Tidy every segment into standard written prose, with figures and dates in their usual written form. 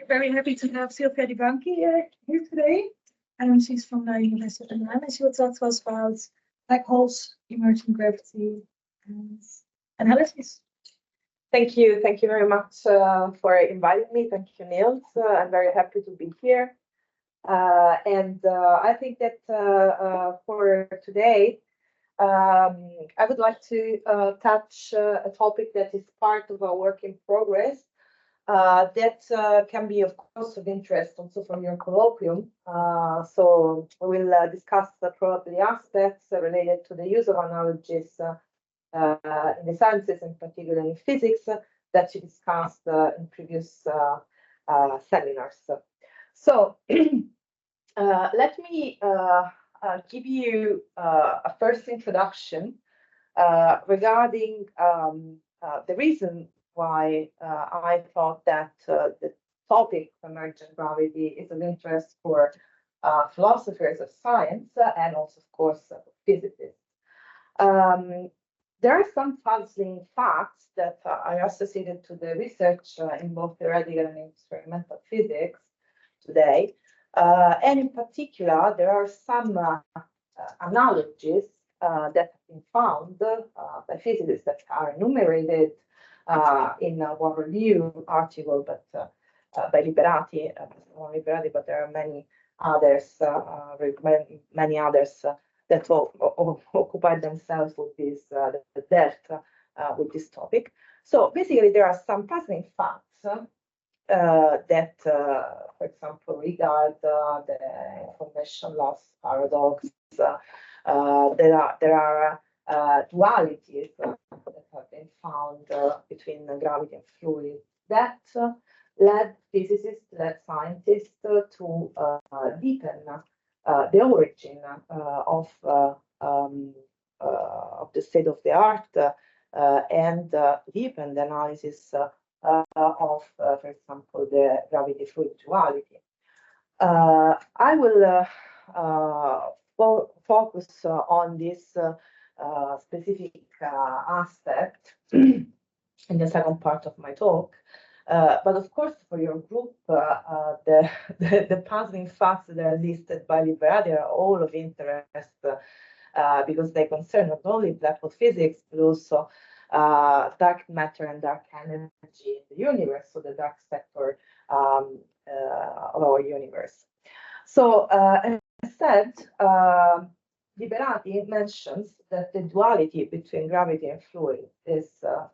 Very happy to have Silvia Bianchi here today. And she's from the University of Milan, and she will talk to us about black holes, emergent gravity, and analysis. Thank you very much for inviting me. Thank you, Niels. I'm very happy to be here. I think that for today, I would like to touch a topic that is part of our work in progress that can be, of course, of interest also from your colloquium. So we will discuss probably aspects related to the use of analogies in the sciences, and particularly in physics, that you discussed in previous seminars. So let me give you a first introduction regarding the reason why I thought that the topic of emergent gravity is of interest for philosophers of science and also, of course, physicists. There are some puzzling facts that are associated to the research in both theoretical and experimental physics today. And in particular, there are some analogies that have been found by physicists that are enumerated in one review article, but by Liberati, not Liberati, but there are many others, that occupy themselves with this depth with this topic. So basically, there are some puzzling facts that, for example, regard the information loss paradox. There are dualities that have been found between gravity and fluid that led physicists, led scientists to deepen the origin of the state of the art and deepen the analysis of, for example, the gravity-fluid duality. I will focus on this specific aspect in the second part of my talk. But of course, for your group, the puzzling facts that are listed by Liberati are all of interest because they concern not only black hole physics, but also dark matter and dark energy in the universe, so the dark sector of our universe. So, as I said, Liberati mentions that the duality between gravity and fluid is a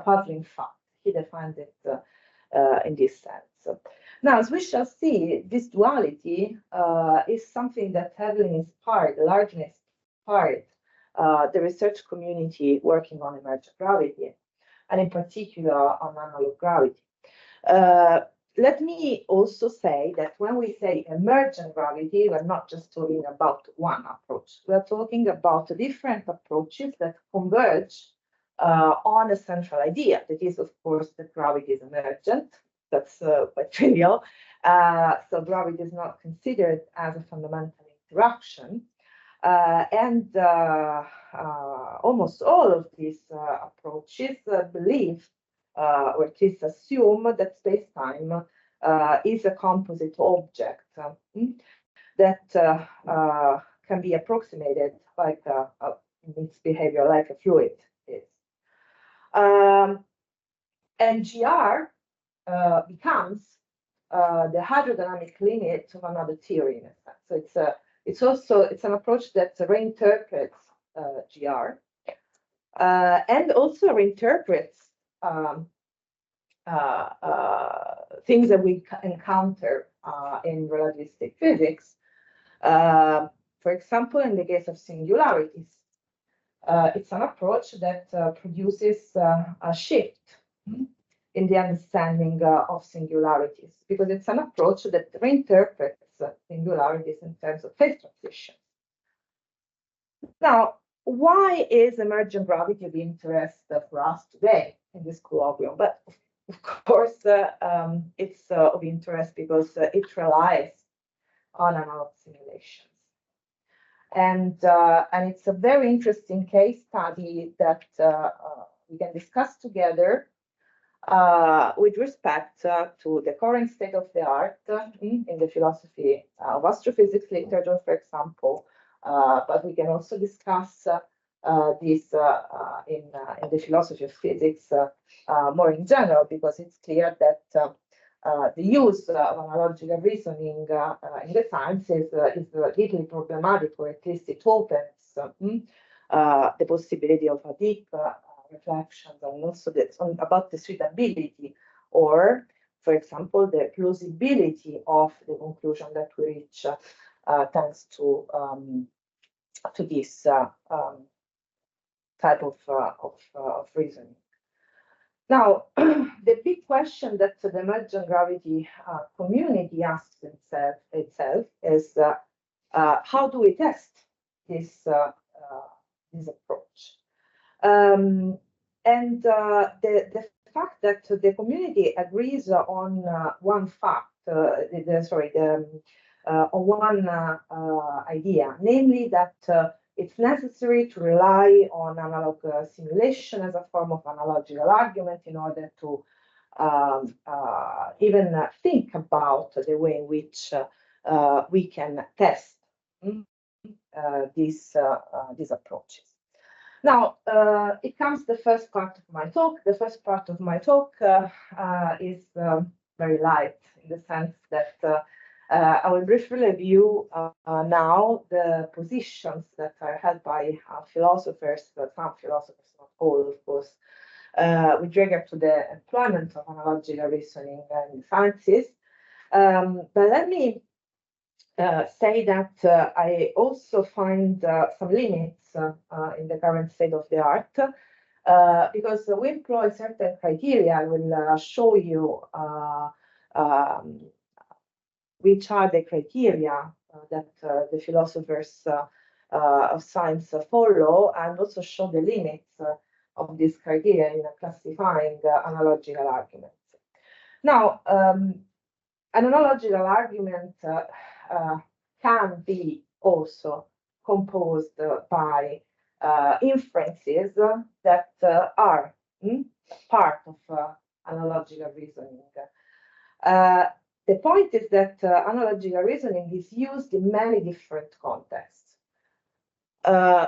puzzling fact. He defined it in this sense. Now, as we shall see, this duality is something that heavily inspired, largely inspired the research community working on emergent gravity, and in particular on analog gravity. Let me also say that when we say emergent gravity, we're not just talking about one approach. We're talking about different approaches that converge on a central idea. That is, of course, that gravity is emergent. That's quite trivial. So gravity is not considered as a fundamental interaction. And almost all of these approaches believe, or at least assume, that space-time is a composite object that can be approximated like in its behavior like a fluid is. And GR becomes the hydrodynamic limit of another theory in a sense. So it's an approach that reinterprets GR and also reinterprets things that we encounter in relativistic physics. For example, in the case of singularities, it's an approach that produces a shift in the understanding of singularities, because it's an approach that reinterprets singularities in terms of phase transitions. Now, why is emergent gravity of interest for us today in this colloquium? But of course, it's of interest because it relies on analog simulations. And it's a very interesting case study that we can discuss together with respect to the current state of the art in the philosophy of astrophysics literature, for example. But we can also discuss this in the philosophy of physics more in general, because it's clear that the use of analogical reasoning in the sciences is deeply problematic, or at least it opens the possibility of a deep reflections and also about the suitability, or, for example, the plausibility of the conclusion that we reach thanks to this type of reasoning. Now, the big question that the emergent gravity community asks itself is how do we test this approach? And the fact that the community agrees on one fact, on one idea, namely that it's necessary to rely on analog simulation as a form of analogical argument in order to even think about the way in which we can test these approaches. Now, it comes the first part of my talk. The first part of my talk is very light, in the sense that I will briefly review now the positions that are held by philosophers, some philosophers, not all, of course, with regard to the employment of analogical reasoning in sciences. But let me say that I also find some limits in the current state of the art, because we employ certain criteria. I will show you which are the criteria that the philosophers of science follow, and also show the limits of these criteria in classifying analogical arguments. Now, an analogical argument can be also composed by inferences that are part of analogical reasoning. The point is that analogical reasoning is used in many different contexts.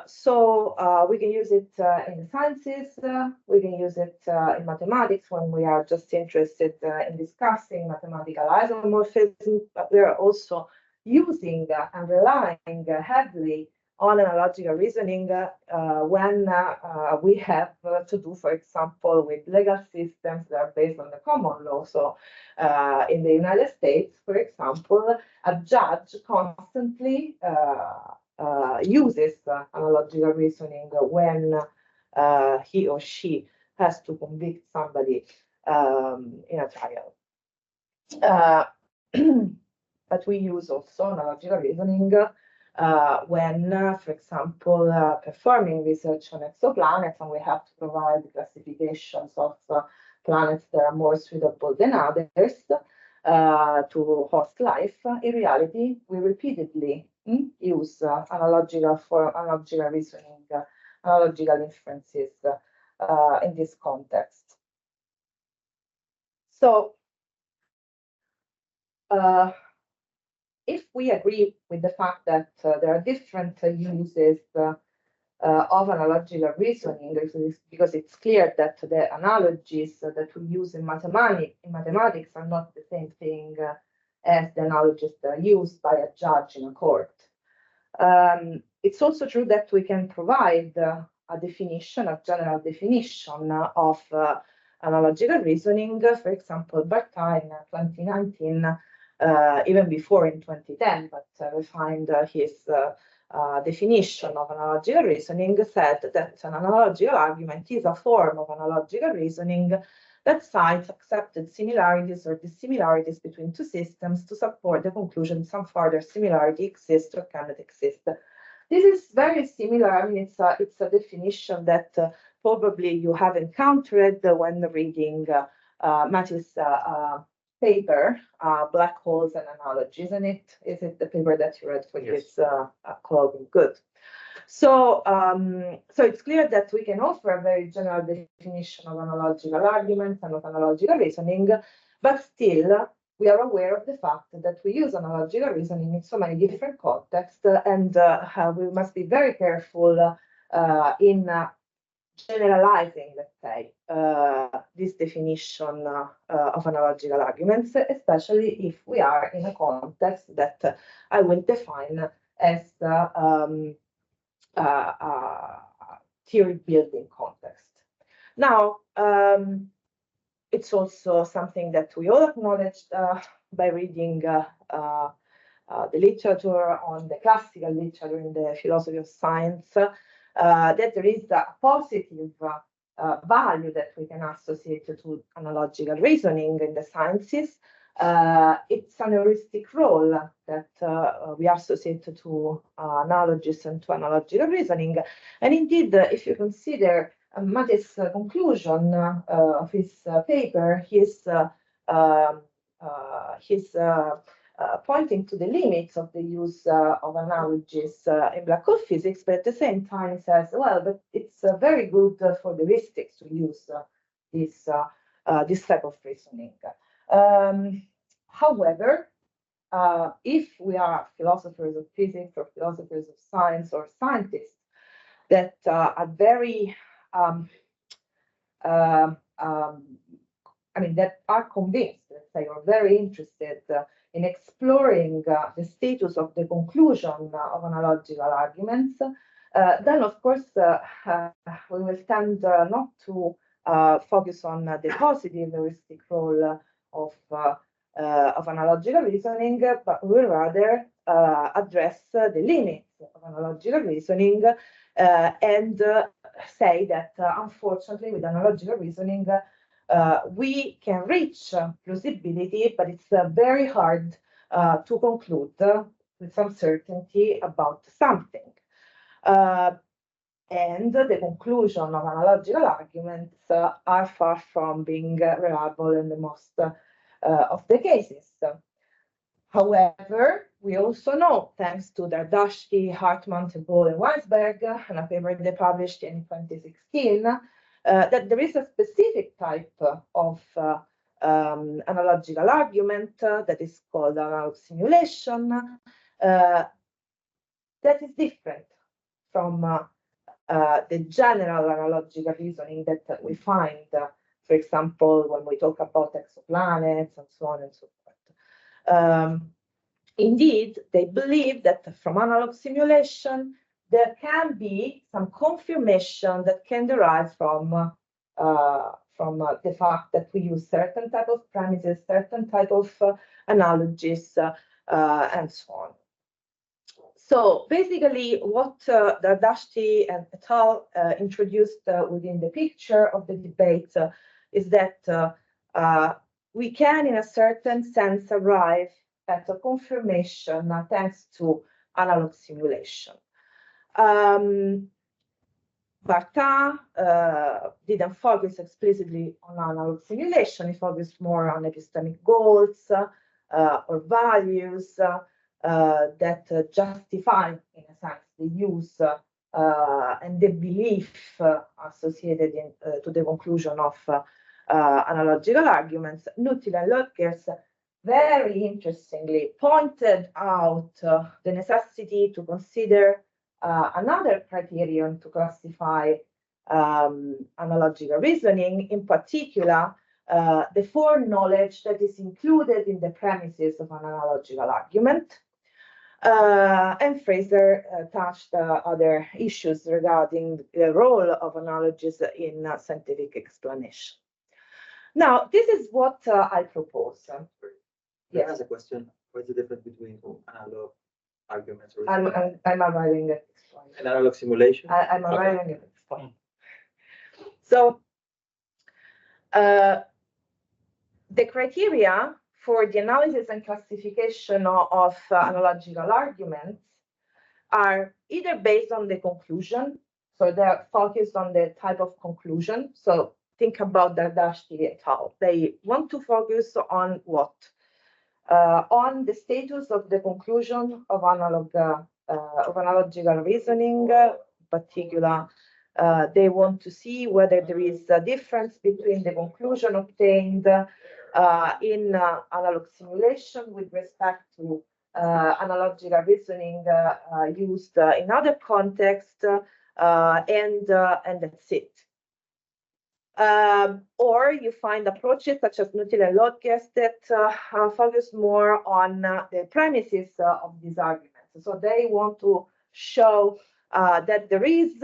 So we can use it in the sciences, we can use it in mathematics when we are just interested in discussing mathematical isomorphism, but we are also using and relying heavily on analogical reasoning when we have to do, for example, with legal systems that are based on the common law. So in the United States, for example, a judge constantly uses analogical reasoning when he or she has to convict somebody in a trial. But we use also analogical reasoning when, for example, performing research on exoplanets, and we have to provide classifications of planets that are more suitable than others to host life. In reality, we repeatedly use analogical reasoning, analogical inferences in this context. So, if we agree with the fact that there are different uses of analogical reasoning, because it's clear that the analogies that we use in mathematics are not the same thing as the analogies that are used by a judge in a court. It's also true that we can provide a definition, a general definition of analogical reasoning. For example, Barta in 2019, even before in 2010, but we find his definition of analogical reasoning said that an analogical argument is a form of analogical reasoning that cites accepted similarities or dissimilarities between two systems to support the conclusion some further similarity exists or cannot exist. This is very similar. I mean, it's a definition that probably you have encountered when reading Matthew's paper, Black Holes and Analogy, isn't it? Is it the paper that you read for this colloquium? Good. So, so it's clear that we can offer a very general definition of analogical arguments and of analogical reasoning, but still we are aware of the fact that we use analogical reasoning in so many different contexts, and we must be very careful in generalizing, let's say, this definition of analogical arguments, especially if we are in a context that I will define as theory building context. Now, it's also something that we all acknowledged by reading the literature on the classical literature in the philosophy of science, that there is a positive value that we can associate to analogical reasoning in the sciences. It's an heuristic role that we associate to analogies and to analogical reasoning. And indeed, if you consider Matte's conclusion of his paper, he's pointing to the limits of the use of analogies in black hole physics, but at the same time says, well, but it's very good for the heuristics to use this type of reasoning. However, if we are philosophers of physics or philosophers of science or scientists that are very, that are convinced, let's say, or very interested in exploring the status of the conclusion of analogical arguments, then of course we will tend not to focus on the positive heuristic role of analogical reasoning, but we will rather address the limits of analogical reasoning and say that unfortunately with analogical reasoning we can reach plausibility, but it's very hard to conclude with some certainty about something. And the conclusion of analogical arguments are far from being reliable in the most of the cases. However, we also know, thanks to Dardashti, Hartman, Tebol, and Weisberg, and a paper they published in 2016, that there is a specific type of analogical argument that is called analog simulation that is different from the general analogical reasoning that we find, for example, when we talk about exoplanets and so on and so forth. Indeed, they believe that from analog simulation, there can be some confirmation that can derive from the fact that we use certain type of premises, certain type of analogies, and so on. So basically, what Dardashti and et al. Introduced within the picture of the debate is that we can, in a certain sense, arrive at a confirmation thanks to analog simulation. Barta didn't focus explicitly on analog simulation. He focused more on epistemic goals or values that justify, in a sense, the use and the belief associated to the conclusion of analogical arguments. Nutil and Lötkers very interestingly pointed out the necessity to consider another criterion to classify analogical reasoning, in particular, the foreknowledge that is included in the premises of an analogical argument. And Fraser touched other issues regarding the role of analogies in scientific explanation. Now, this is what I propose. Yes. As a question, what's the difference between analog arguments? I'm arriving at this point. Analog simulation? I'm arriving at this point. So, the criteria for the analysis and classification of analogical arguments are either based on the conclusion, so they're focused on the type of conclusion. So think about Dardashti et al. They want to focus on what? On the status of the conclusion of analog of analogical reasoning. Particular, they want to see whether there is a difference between the conclusion obtained in analog simulation with respect to analogical reasoning used in other contexts, and that's it. Or you find approaches such as Nutil and Lodges that focus more on the premises of these arguments. So they want to show that there is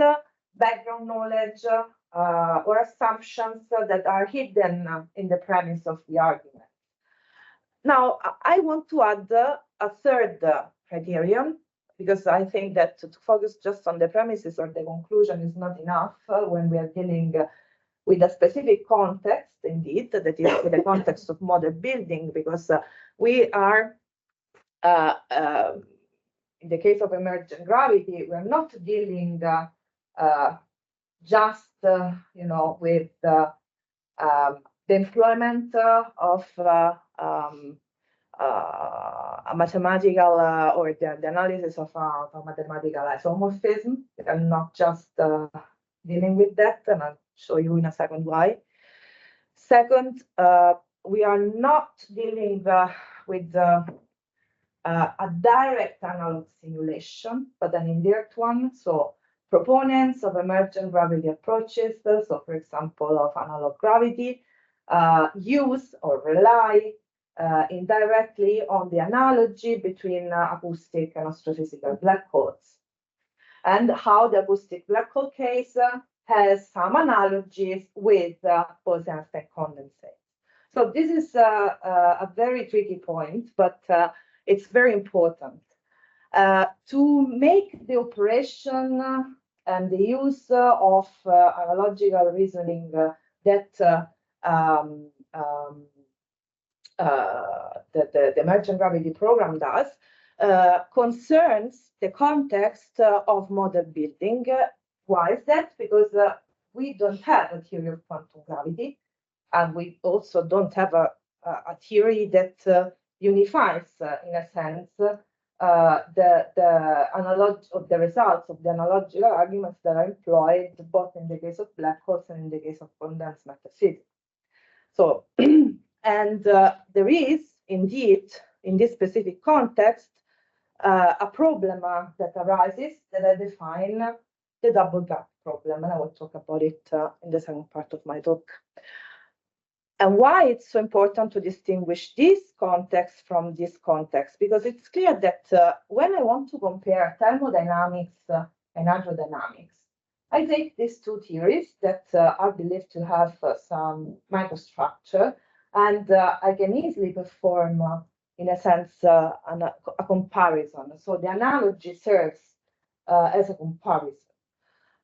background knowledge or assumptions that are hidden in the premise of the argument. Now, I want to add a third criterion, because I think that to focus just on the premises or the conclusion is not enough when we are dealing with a specific context, indeed, that is with the context of model building, because we are, in the case of emergent gravity, we're not dealing just, with the employment of a mathematical or the analysis of a mathematical isomorphism. I'm not just dealing with that, and I'll show you in a second why. Second, we are not dealing with a direct analog simulation, but an indirect one. So proponents of emergent gravity approaches, so for example, of analog gravity, use or rely indirectly on the analogy between acoustic and astrophysical black holes, and how the acoustic black hole case has some analogies with Bose-Einstein condensate. So this is a very tricky point, but it's very important to make the operation and the use of analogical reasoning that the emergent gravity program does concerns the context of model building. Why is that? Because we don't have a theory of quantum gravity, and we also don't have a theory that unifies, in a sense, the results of the analogical arguments that are employed both in the case of black holes and in the case of condensed matter physics. So, and there is indeed, in this specific context, a problem that arises that I define the double gap problem, and I will talk about it in the second part of my talk. And why it's so important to distinguish this context from this context, because it's clear that when I want to compare thermodynamics and hydrodynamics, I take these two theories that are believed to have some microstructure, and I can easily perform, in a sense, a comparison. So the analogy serves as a comparison.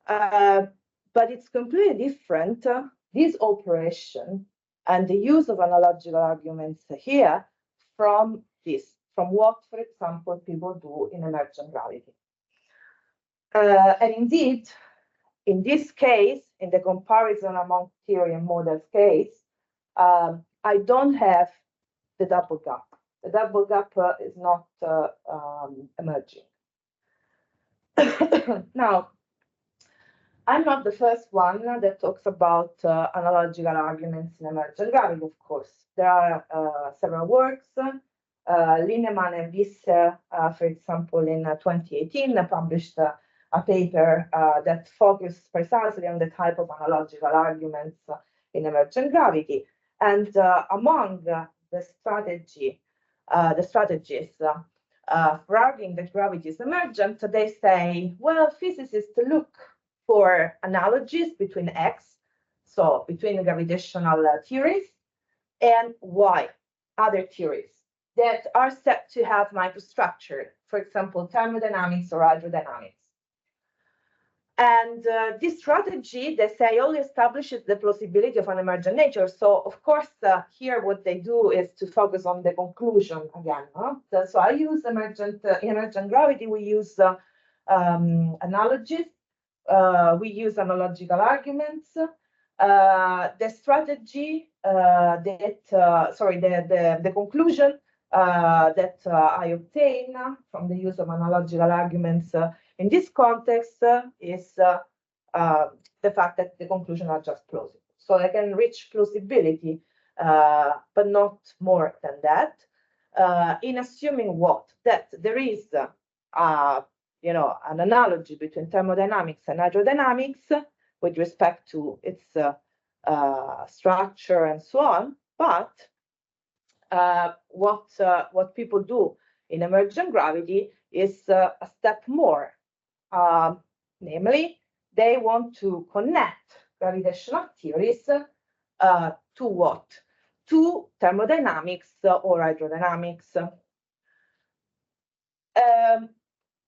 But it's completely different, this operation and the use of analogical arguments here from what, for example, people do in emergent gravity. And indeed, in this case, in the comparison among theory and models case, I don't have the double gap. The double gap is not emerging. Now, I'm not the first one that talks about analogical arguments in emergent gravity, of course. There are several works. Linnemann and Visser, for example, in 2018, published a paper that focused precisely on the type of analogical arguments in emergent gravity. And among the strategies for arguing that gravity is emergent, they say, well, physicists look for analogies between X, so between gravitational theories, and Y, other theories that are said to have microstructure, for example, thermodynamics or hydrodynamics. And this strategy, they say, only establishes the plausibility of an emergent nature. So, of course, here what they do is to focus on the conclusion again. So I use emergent gravity. We use analogies. We use analogical arguments. The strategy the conclusion that I obtain from the use of analogical arguments in this context is the fact that the conclusions are just plausible. So I can reach plausibility, but not more than that, in assuming what? That there is an analogy between thermodynamics and hydrodynamics with respect to its structure and so on. But what people do in emergent gravity is a step more. Namely, they want to connect gravitational theories to what? To thermodynamics or hydrodynamics.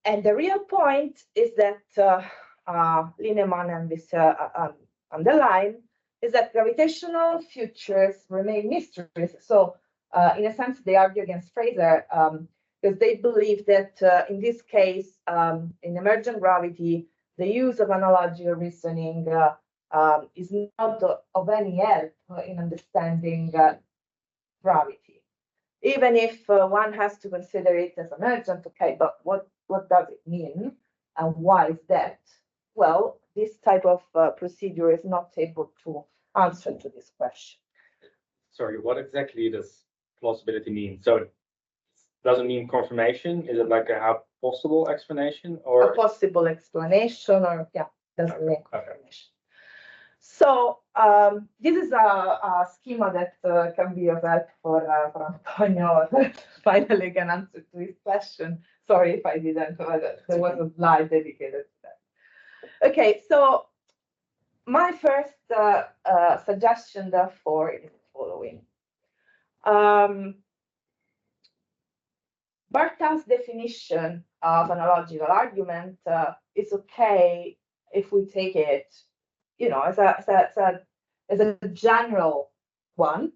And the real point is that Lineman and this underline is that gravitational futures remain mysteries. So in a sense, they argue against Fraser because they believe that in this case, in emergent gravity, the use of analogical reasoning is not of any help in understanding gravity. Even if one has to consider it as emergent, okay, but what does it mean and why is that? Well, this type of procedure is not able to answer to this question. Sorry, what exactly does plausibility mean? So it doesn't mean confirmation? Is it like a possible explanation or a possible explanation, or yeah, doesn't mean confirmation. So this is a schema that can be of help for Antonio. Finally can answer to his question. Sorry if I didn't. There was a slide dedicated to that. Okay, so my first suggestion, therefore, is the following. Bartha's definition of analogical argument is okay if we take it, as a general one.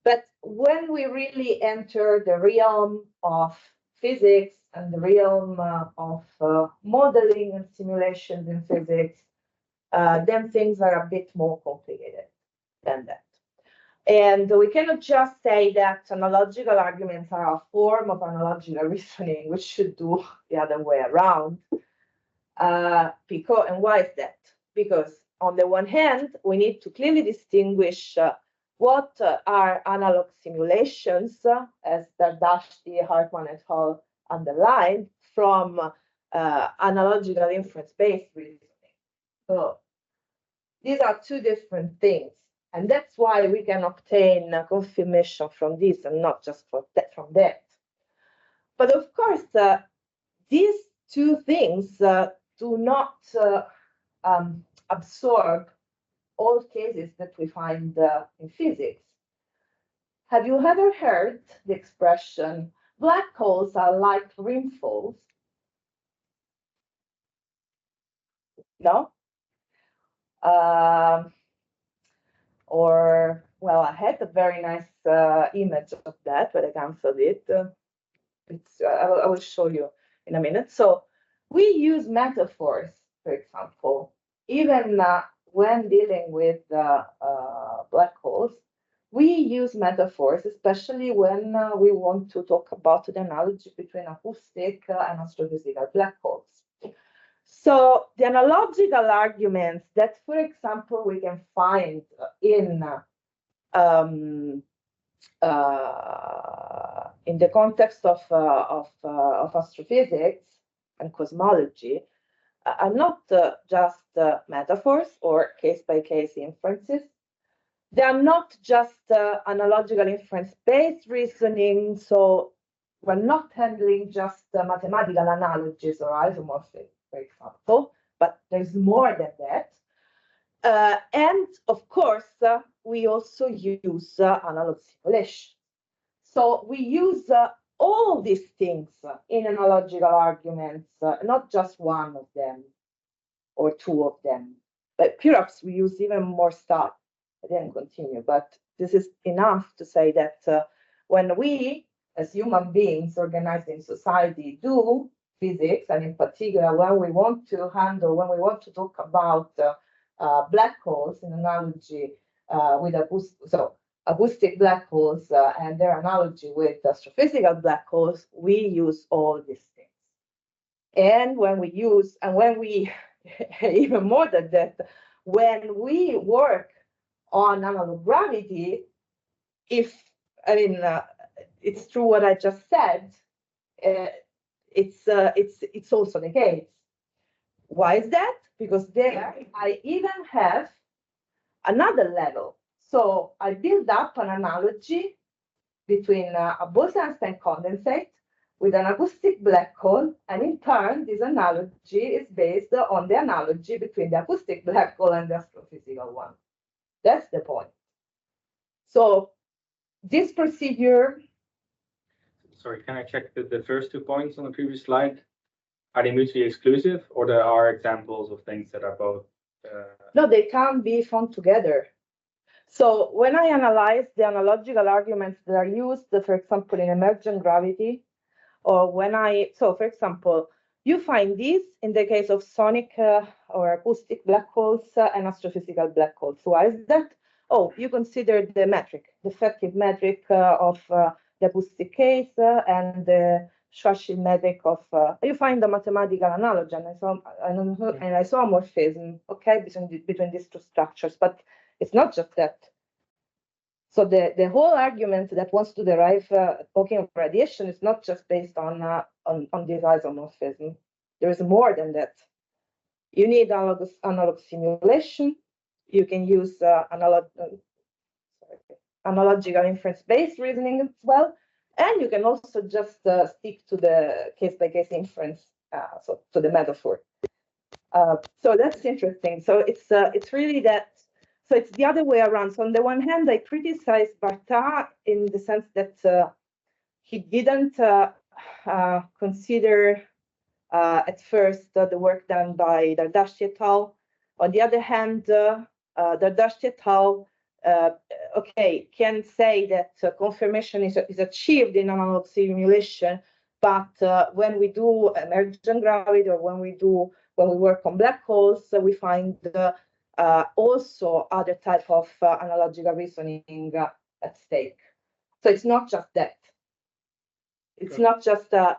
But when we really enter the realm of physics and the realm of modeling and simulations in physics, then things are a bit more complicated than that. And we cannot just say that analogical arguments are a form of analogical reasoning. We should do the other way around. And why is that? Because on the one hand, we need to clearly distinguish what are analog simulations, as Dardashti, Hartmann et al. Underlined, from analogical inference-based reasoning. So these are two different things. And that's why we can obtain confirmation from this and not just from that. But of course, these two things do not absorb all cases that we find in physics. Have you ever heard the expression, black holes are like rainfalls? No? Or, well, I had a very nice image of that, but I canceled it. I will show you in a minute. So we use metaphors, for example, even when dealing with black holes. We use metaphors, especially when we want to talk about the analogy between acoustic and astrophysical black holes. So the analogical arguments that, for example, we can find in the context of astrophysics and cosmology are not just metaphors or case-by-case inferences. They are not just analogical inference-based reasoning, so we're not handling just mathematical analogies or isomorphism, for example, but there's more than that. And of course, we also use analog simulation. So we use all these things in analogical arguments, not just one of them or two of them, but perhaps we use even more stuff. I didn't continue, but this is enough to say that when we, as human beings organized in society, do physics, and in particular when we want to talk about black holes in analogy with acoustic, so acoustic black holes and their analogy with astrophysical black holes, we use all these things. And when we even more than that, when we work on analog gravity, it's true what I just said, it's also the case. Why is that? Because there I even have another level. So I build up an analogy between a Bose-Einstein condensate with an acoustic black hole, and in turn, this analogy is based on the analogy between the acoustic black hole and the astrophysical one. That's the point. So this procedure. Sorry, can I check the first 2 points on the previous slide? Are they mutually exclusive, or there are examples of things that are both? No, they can be found together. So when I analyze the analogical arguments that are used, for example, in emergent gravity, or for example, you find these in the case of sonic or acoustic black holes and astrophysical black holes. Why is that? Oh, you consider the metric, the effective metric of the acoustic case and the Schwarzschild metric of, you find the mathematical analogy and isomorphism, okay, between these two structures, but it's not just that. So the whole argument that wants to derive Hawking radiation is not just based on this isomorphism. There is more than that. You need analog simulation. You can use analogical inference-based reasoning as well. And you can also just stick to the case-by-case inference, so to the metaphor. So that's interesting. So it's really that. So it's the other way around. So on the one hand, I criticize Barta in the sense that he didn't consider at first the work done by Dardashti et al. On the other hand, Dardashti et al. Can say that confirmation is achieved in analog simulation, but when we do emergent gravity or when we work on black holes, we find also other type of analogical reasoning at stake. So it's not just that. It's not just a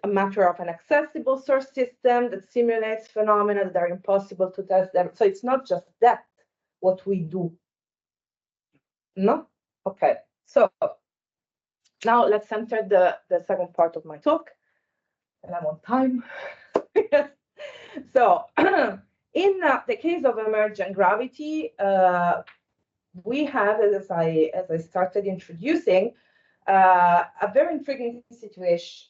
matter of an accessible source system that simulates phenomena that are impossible to test them. So it's not just that what we do. No? Okay. So now let's enter the second part of my talk. And I'm on time. So in the case of emergent gravity, we have, as I started introducing, a very intriguing situation.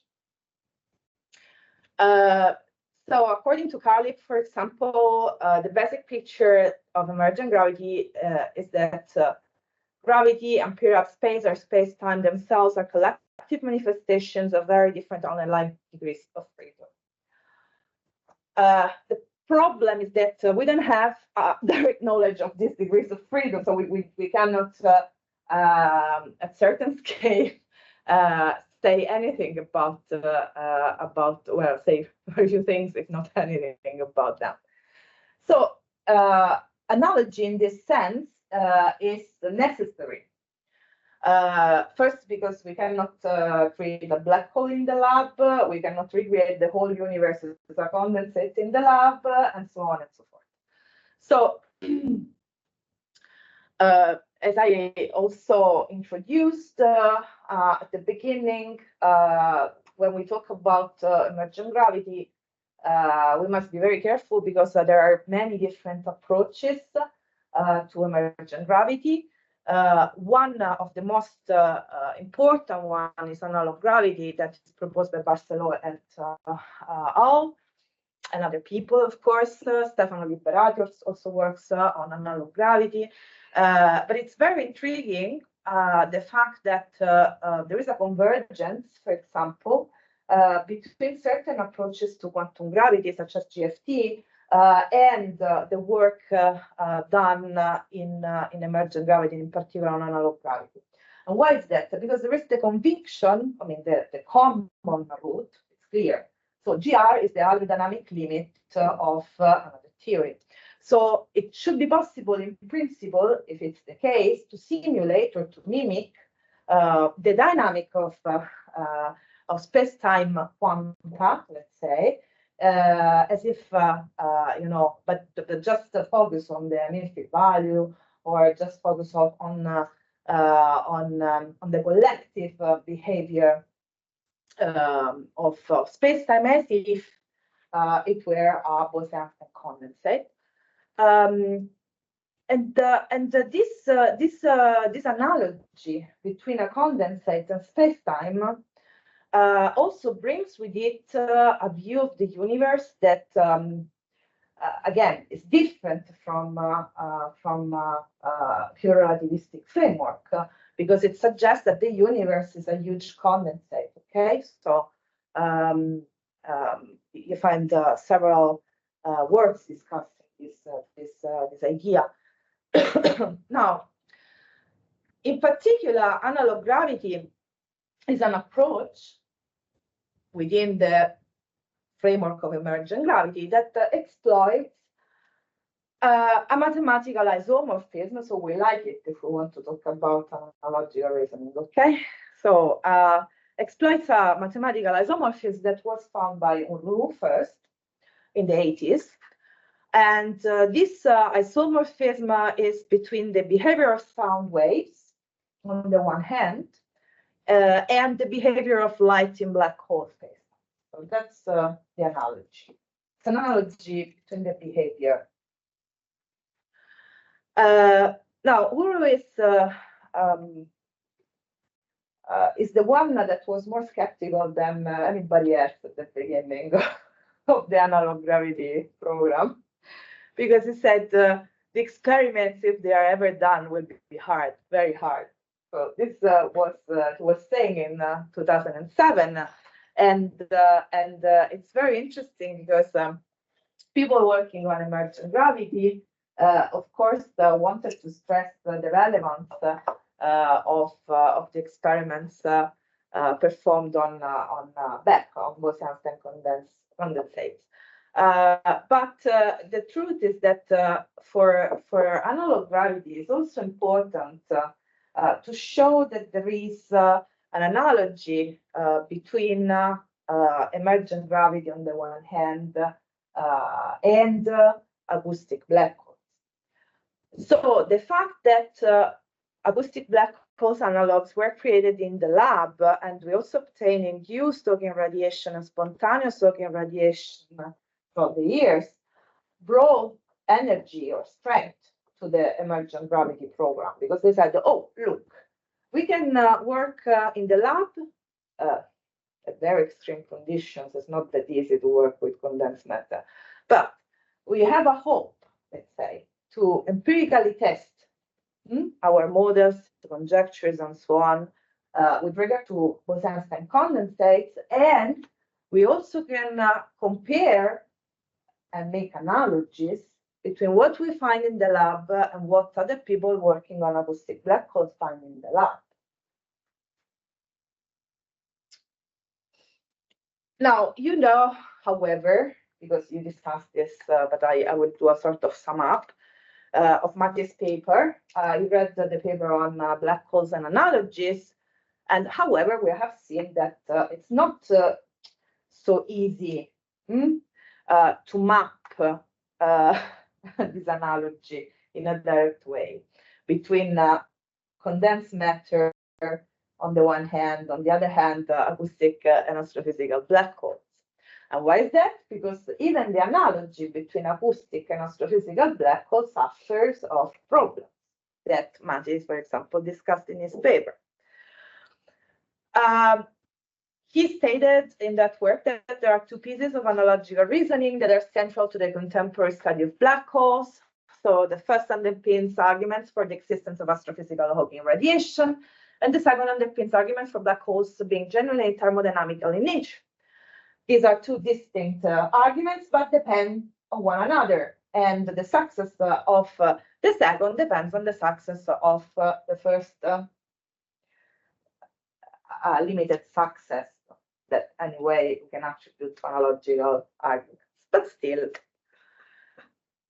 So according to Carlip, for example, the basic picture of emergent gravity is that gravity and period of space or space-time themselves are collective manifestations of very different underlying degrees of freedom. The problem is that we don't have direct knowledge of these degrees of freedom, so we cannot, at certain scale, say anything about well, say a few things, if not anything about them. So analogy in this sense is necessary. First, because we cannot create a black hole in the lab, we cannot recreate the whole universe as a condensate in the lab, and so on and so forth. So, as I also introduced at the beginning, when we talk about emergent gravity, we must be very careful because there are many different approaches to emergent gravity. One of the most important one is analog gravity that is proposed by Barceló et al. And other people, of course. Stefano Liberati also works on analog gravity. But it's very intriguing, the fact that there is a convergence, for example, between certain approaches to quantum gravity, such as GFT, and the work done in emergent gravity, in particular on analog gravity. And why is that? Because there is the conviction, I mean, the common root, it's clear. So GR is the hydrodynamic limit of another theory. So it should be possible in principle, if it's the case, to simulate or to mimic the dynamic of space-time quanta, let's say, as if, you know, but just focus on the mean value, or just focus on the collective behavior of space-time, as if it were a Bose-Einstein condensate. This analogy between a condensate and space-time also brings with it a view of the universe that, again, is different from pure relativistic framework, because it suggests that the universe is a huge condensate. Okay, so you find several works discussing this idea. Now, in particular, analog gravity is an approach within the framework of emergent gravity that exploits a mathematical isomorphism. So we like it if we want to talk about analogical reasoning, okay? So exploits a mathematical isomorphism that was found by Unruh first in the 80s. And this isomorphism is between the behavior of sound waves on the one hand and the behavior of light in black hole space. So that's the analogy. It's an analogy between the behavior. Now, Unruh is the one that was more skeptical than anybody else at the beginning of the analog gravity program, because he said the experiments, if they are ever done, will be hard, very hard. So this was saying in 2007, and it's very interesting because people working on emergent gravity, of course, wanted to stress the relevance of the experiments performed on Beck, on Bose-Einstein condensates. But the truth is that for analog gravity, it's also important to show that there is an analogy between emergent gravity on the one hand and acoustic black holes. So the fact that acoustic black holes analogs were created in the lab, and we also obtained induced Hawking radiation and spontaneous Hawking radiation throughout the years, brought energy or strength to the emergent gravity program, because they said, oh, look, we can work in the lab at very extreme conditions. It's not that easy to work with condensed matter, but we have a hope, let's say, to empirically test our models, conjectures, and so on with regard to Bose-Einstein condensates, and we also can compare and make analogies between what we find in the lab and what other people working on acoustic black holes find in the lab. Now, you know, however, because you discussed this, but I will do a sort of sum up of Matthij's paper. You read the paper on black holes and analogies, and however, we have seen that it's not so easy to map this analogy in a direct way between condensed matter on the one hand, on the other hand, acoustic and astrophysical black holes. And why is that? Because even the analogy between acoustic and astrophysical black holes suffers of problems that Matthij, for example, discussed in his paper. He stated in that work that there are two pieces of analogical reasoning that are central to the contemporary study of black holes. So the first underpins arguments for the existence of astrophysical Hawking radiation, and the second underpins arguments for black holes being generally thermodynamical in nature. These are two distinct arguments, but depend on one another. And the success of the second depends on the success of the first limited success that anyway we can attribute to analogical arguments, but still.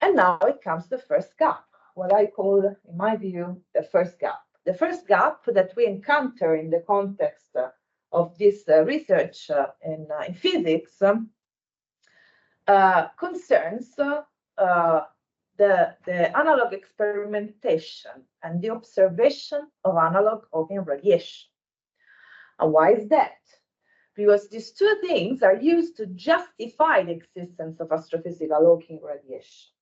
And now it comes the first gap, what I call, in my view, the first gap. The first gap that we encounter in the context of this research in physics concerns the analog experimentation and the observation of analog Hawking radiation. And why is that? Because these two things are used to justify the existence of astrophysical Hawking radiation.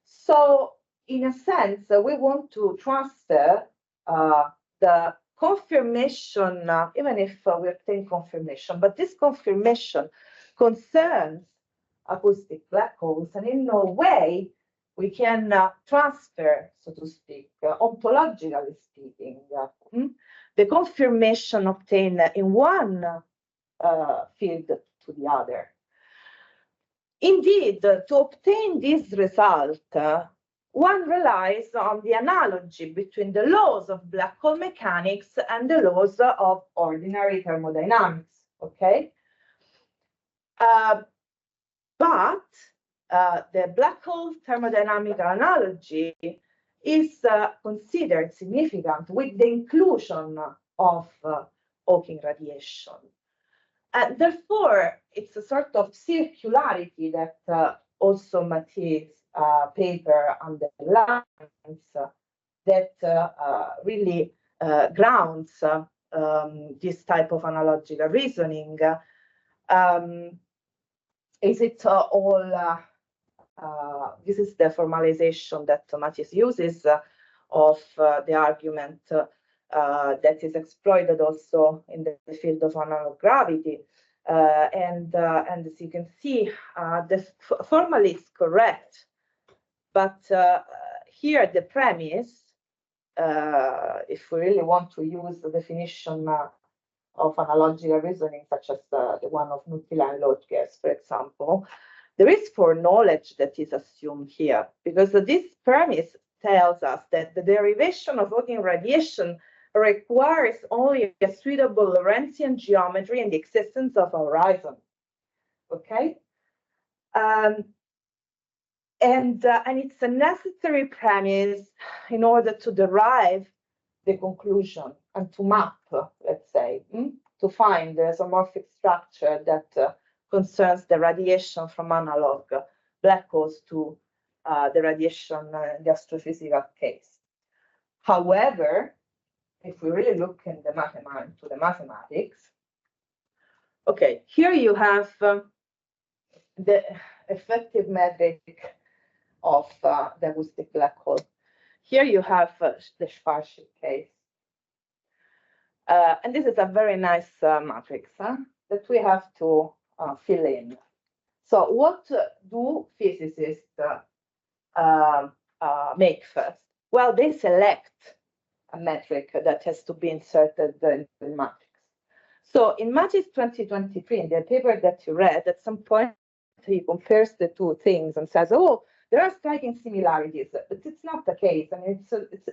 So, in a sense, we want to transfer the confirmation, even if we obtain confirmation, but this confirmation concerns acoustic black holes, and in no way we can transfer, so to speak, ontologically speaking, the confirmation obtained in one field to the other. Indeed, to obtain this result, one relies on the analogy between the laws of black hole mechanics and the laws of ordinary thermodynamics, okay? But the black hole thermodynamic analogy is considered significant with the inclusion of Hawking radiation. And therefore, it's a sort of circularity that also Mathieu's paper underlines that really grounds this type of analogical reasoning. Is it all, this is the formalization that Mathieu uses of the argument that is exploited also in the field of analog gravity. And as you can see, the formally is correct, but here the premise, if we really want to use the definition of analogical reasoning, such as the one of Nuttila and Lodgers, for example, there is foreknowledge that is assumed here, because this premise tells us that the derivation of Hawking radiation requires only a suitable Lorentzian geometry and the existence of a horizon. Okay, and it's a necessary premise in order to derive the conclusion and to map, let's say, to find the isomorphic structure that concerns the radiation from analog black holes to the radiation in the astrophysical case. However, if we really look in the mathematics, okay, here you have the effective metric of the acoustic black hole. Here you have the Schwarzschild case. And this is a very nice matrix that we have to fill in. So what do physicists make first? Well, they select a metric that has to be inserted in the matrix. So in Mathieu's 2023, in the paper that you read, at some point he compares the two things and says, oh, there are striking similarities, but it's not the case. I mean,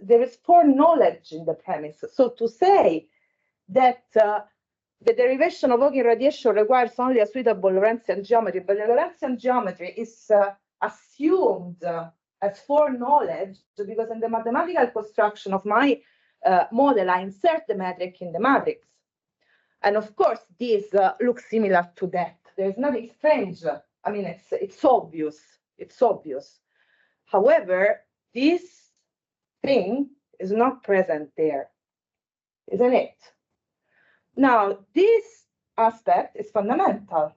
there is foreknowledge in the premise. So to say that the derivation of Hawking radiation requires only a suitable Lorentzian geometry, but the Lorentzian geometry is assumed as foreknowledge, because in the mathematical construction of my model, I insert the metric in the matrix. And of course, this looks similar to that. There's nothing strange. I mean, it's obvious. It's obvious. However, this thing is not present there, isn't it? Now, this aspect is fundamental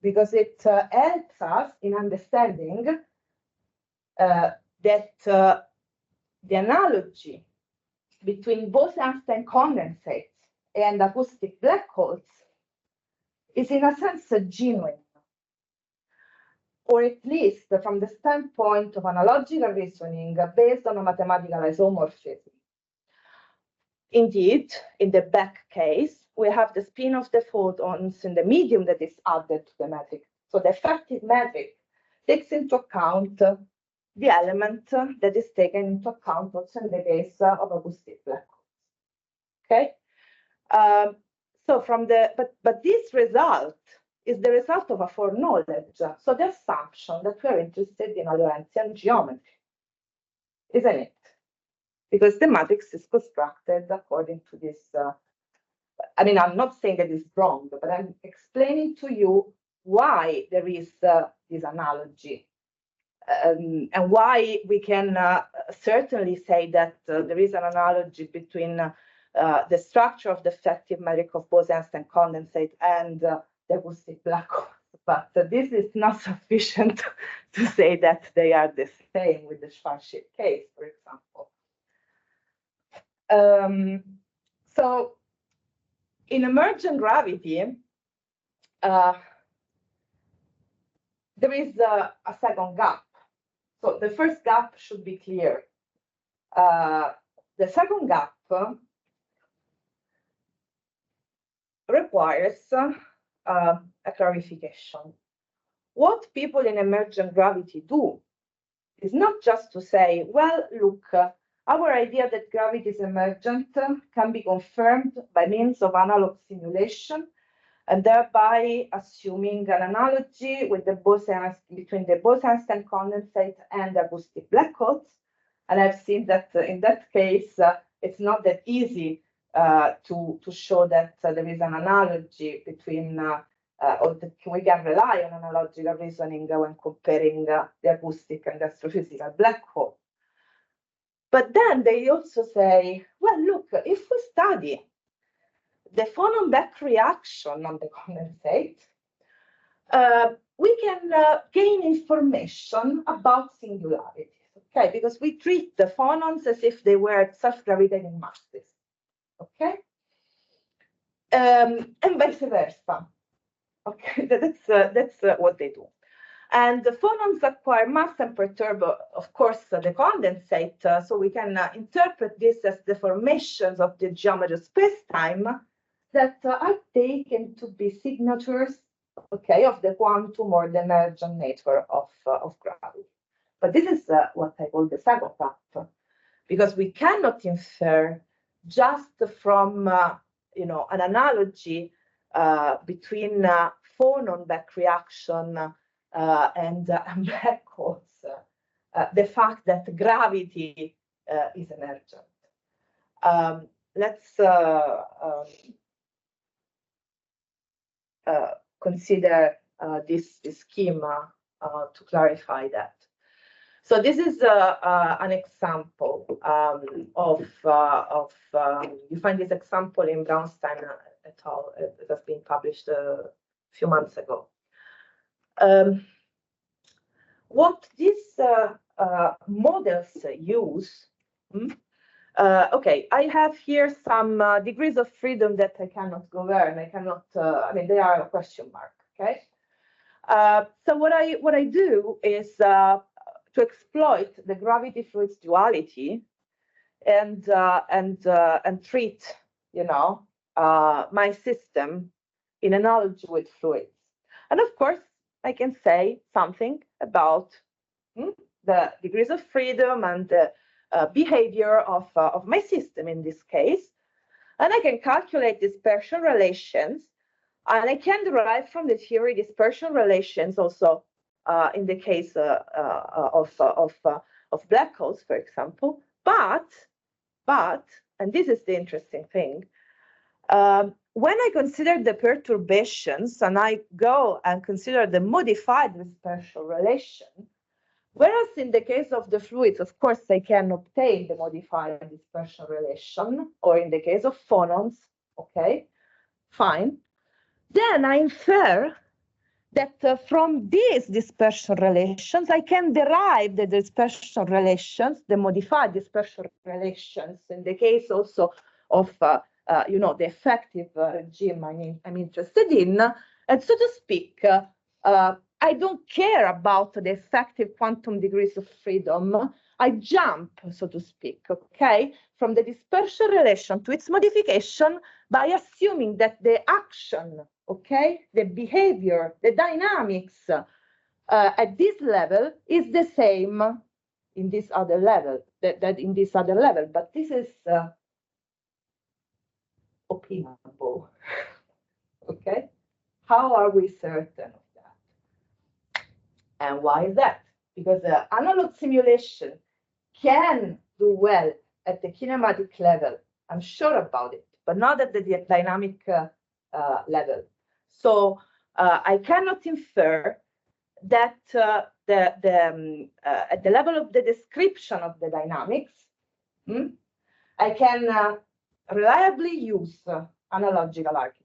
because it helps us in understanding that the analogy between Bose-Einstein condensates and acoustic black holes is in a sense genuine, or at least from the standpoint of analogical reasoning based on a mathematical isomorphism. Indeed, in the back case, we have the spin of the photons in the medium that is added to the metric. So the effective metric takes into account the element that is taken into account also in the case of acoustic black holes. Okay, so from the but this result is the result of a foreknowledge. So the assumption that we're interested in a Lorentzian geometry, isn't it? Because the matrix is constructed according to this. I mean, I'm not saying that it's wrong, but I'm explaining to you why there is this analogy. And why we can certainly say that there is an analogy between the structure of the effective metric of Bose-Einstein condensate and the acoustic black hole. But this is not sufficient to say that they are the same with the Schwarzschild case, for example. So in emergent gravity, there is a second gap. So the first gap should be clear. The second gap requires a clarification. What people in emergent gravity do is not just to say, well, look, our idea that gravity is emergent can be confirmed by means of analog simulation, and thereby assuming an analogy with the between the Bose-Einstein condensate and the acoustic black holes. And I've seen that in that case, it's not that easy to show that there is an analogy between, or that we can rely on analogical reasoning when comparing the acoustic and astrophysical black hole. But then they also say, well, look, if we study the phonon-back reaction on the condensate, we can gain information about singularities, okay? Because we treat the phonons as if they were self-gravitating masses, okay? And vice versa, okay? That's what they do. And the phonons acquire mass and perturb, of course, the condensate, so we can interpret this as the formations of the geometry of space-time that are taken to be signatures, okay, of the quantum or the emergent nature of gravity. But this is what I call the second gap, because we cannot infer just from an analogy between phonon-back reaction and black holes, the fact that gravity is emergent. Let's consider this schema to clarify that. So this is an example you find this example in Braunstein et al. It has been published a few months ago. What these models use, okay, I have here some degrees of freedom that I cannot govern. I cannot, I mean, they are a question mark, okay? So what I do is to exploit the gravity fluids duality and treat, my system in analogy with fluids. And of course, I can say something about the degrees of freedom and the behavior of my system in this case. And I can calculate dispersion relations, and I can derive from the theory dispersion relations also in the case of black holes, for example. But, and this is the interesting thing, when I consider the perturbations and I go and consider the modified dispersion relation, whereas in the case of the fluids, of course, I can obtain the modified dispersion relation, or in the case of phonons, okay, fine. Then I infer that from these dispersion relations, I can derive the dispersion relations, the modified dispersion relations, in the case also of the effective regime I'm interested in. And so to speak, I don't care about the effective quantum degrees of freedom. I jump, so to speak, okay, from the dispersion relation to its modification by assuming that the action, okay, the behavior, the dynamics at this level is the same in this other level, that in this other level. But this is opinable, okay? How are we certain of that? And why is that? Because the analog simulation can do well at the kinematic level. I'm sure about it, but not at the dynamic level. So I cannot infer that at the level of the description of the dynamics, I can reliably use analogical arguments.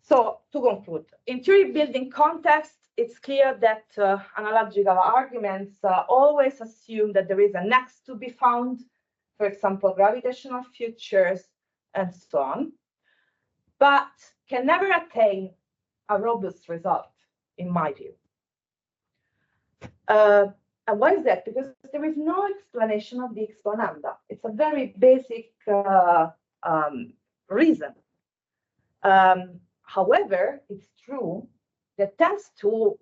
So to conclude, in theory building context, it's clear that analogical arguments always assume that there is a next to be found, for example, gravitational features and so on, but can never attain a robust result, in my view. And why is that? Because there is no explanation of the exponenda. It's a very basic reason. However, it's true that thanks to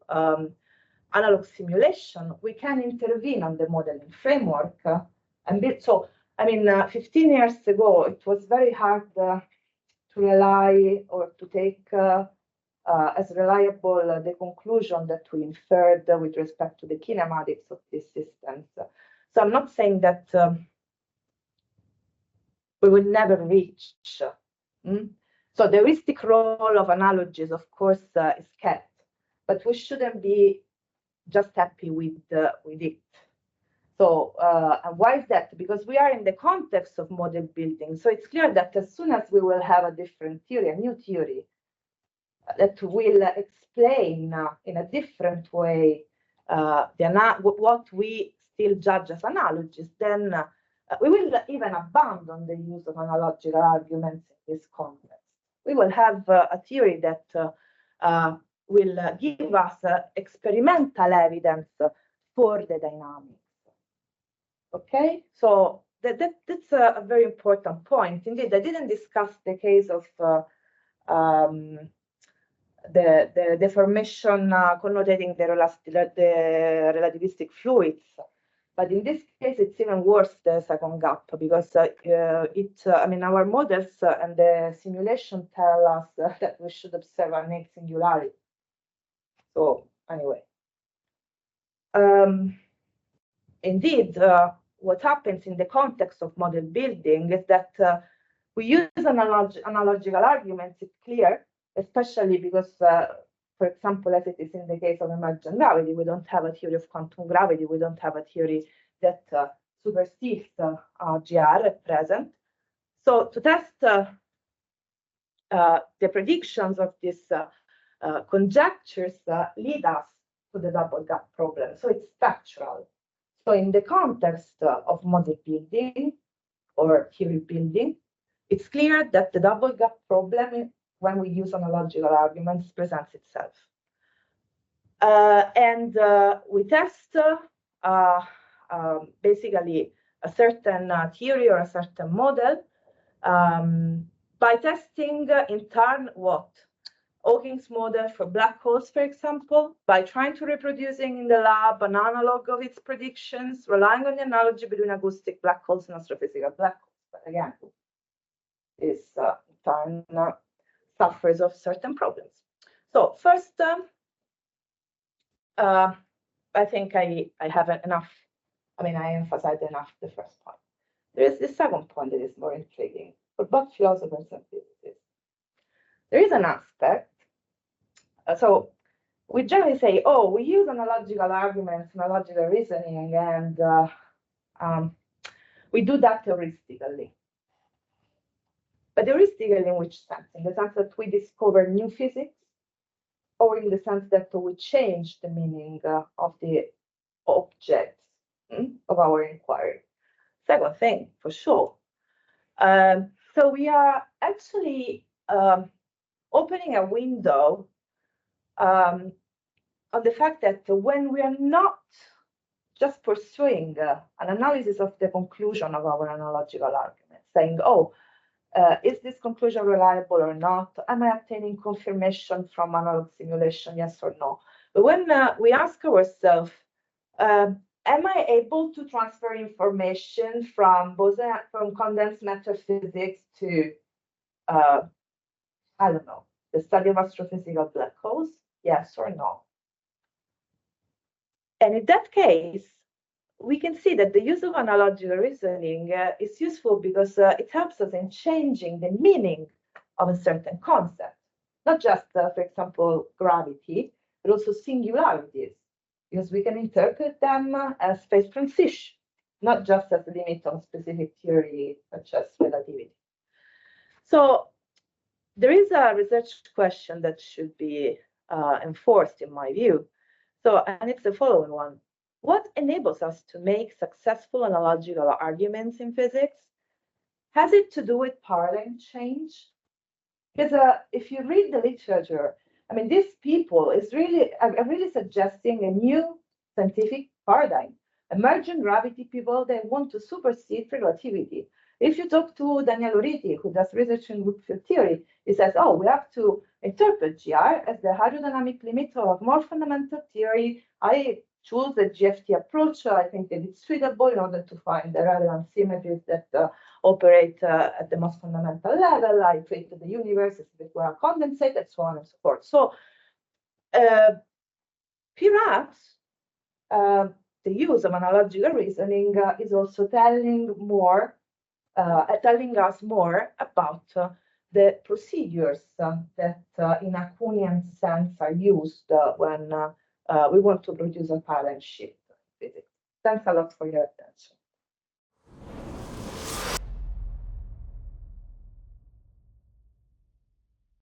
analog simulation, we can intervene on the modeling framework and build. So, I mean, 15 years ago, it was very hard to rely or to take as reliable the conclusion that we inferred with respect to the kinematics of these systems. So I'm not saying that we will never reach. So the heuristic role of analogies, of course, is kept, but we shouldn't be just happy with it. So and why is that? Because we are in the context of model building. So it's clear that as soon as we will have a different theory, a new theory, that will explain in a different way what we still judge as analogies, then we will even abandon the use of analogical arguments in this context. We will have a theory that will give us experimental evidence for the dynamics. Okay, so that's a very important point. Indeed, I didn't discuss the case of the deformation connotating the relativistic fluids. But in this case, it's even worse, the second gap, because I mean, our models and the simulation tell us that we should observe a naked singularity. So anyway, indeed, what happens in the context of model building is that we use analogical arguments, it's clear, especially because, for example, as it is in the case of emergent gravity, we don't have a theory of quantum gravity, we don't have a theory that supersedes GR at present. So to test the predictions of these conjectures lead us to the double gap problem. So it's factual. So in the context of model building or theory building, it's clear that the double gap problem, when we use analogical arguments, presents itself. And we test basically a certain theory or a certain model by testing in turn what? Hawking's model for black holes, for example, by trying to reproducing in the lab an analog of its predictions, relying on the analogy between acoustic black holes and astrophysical black holes. But again, this in turn suffers of certain problems. So first, I think I have enough. I mean, I emphasized enough the first point. There is the second point that is more intriguing for both philosophers and physicists. There is an aspect. So we generally say, oh, we use analogical arguments, analogical reasoning, and we do that heuristically. But heuristically in which sense? In the sense that we discover new physics, or in the sense that we change the meaning of the objects of our inquiry? Second thing, for sure. So we are actually opening a window on the fact that when we are not just pursuing an analysis of the conclusion of our analogical argument, saying, oh, is this conclusion reliable or not? Am I obtaining confirmation from analog simulation, yes or no? But when we ask ourselves, am I able to transfer information from condensed matter physics to, I don't know, the study of astrophysical black holes? Yes or no? And in that case, we can see that the use of analogical reasoning is useful because it helps us in changing the meaning of a certain concept. Not just, for example, gravity, but also singularities, because we can interpret them as phase transition, not just as a limit on specific theory such as relativity. So there is a research question that should be enforced, in my view. So, and it's the following one. What enables us to make successful analogical arguments in physics? Has it to do with paradigm change? Because if you read the literature, I mean, these people are really suggesting a new scientific paradigm. Emergent gravity people, they want to supersede relativity. If you talk to Daniel Uriti, who does research in group field theory, he says, oh, we have to interpret GR as the hydrodynamic limiter of more fundamental theory. I choose the GFT approach. I think that it's suitable in order to find the relevant symmetries that operate at the most fundamental level. I treat the universe as if it were a condensate, and so on and so forth. So perhaps the use of analogical reasoning is also telling us more about the procedures that in a Kuhnian sense are used when we want to produce a paradigm shift in physics. Thanks a lot for your attention.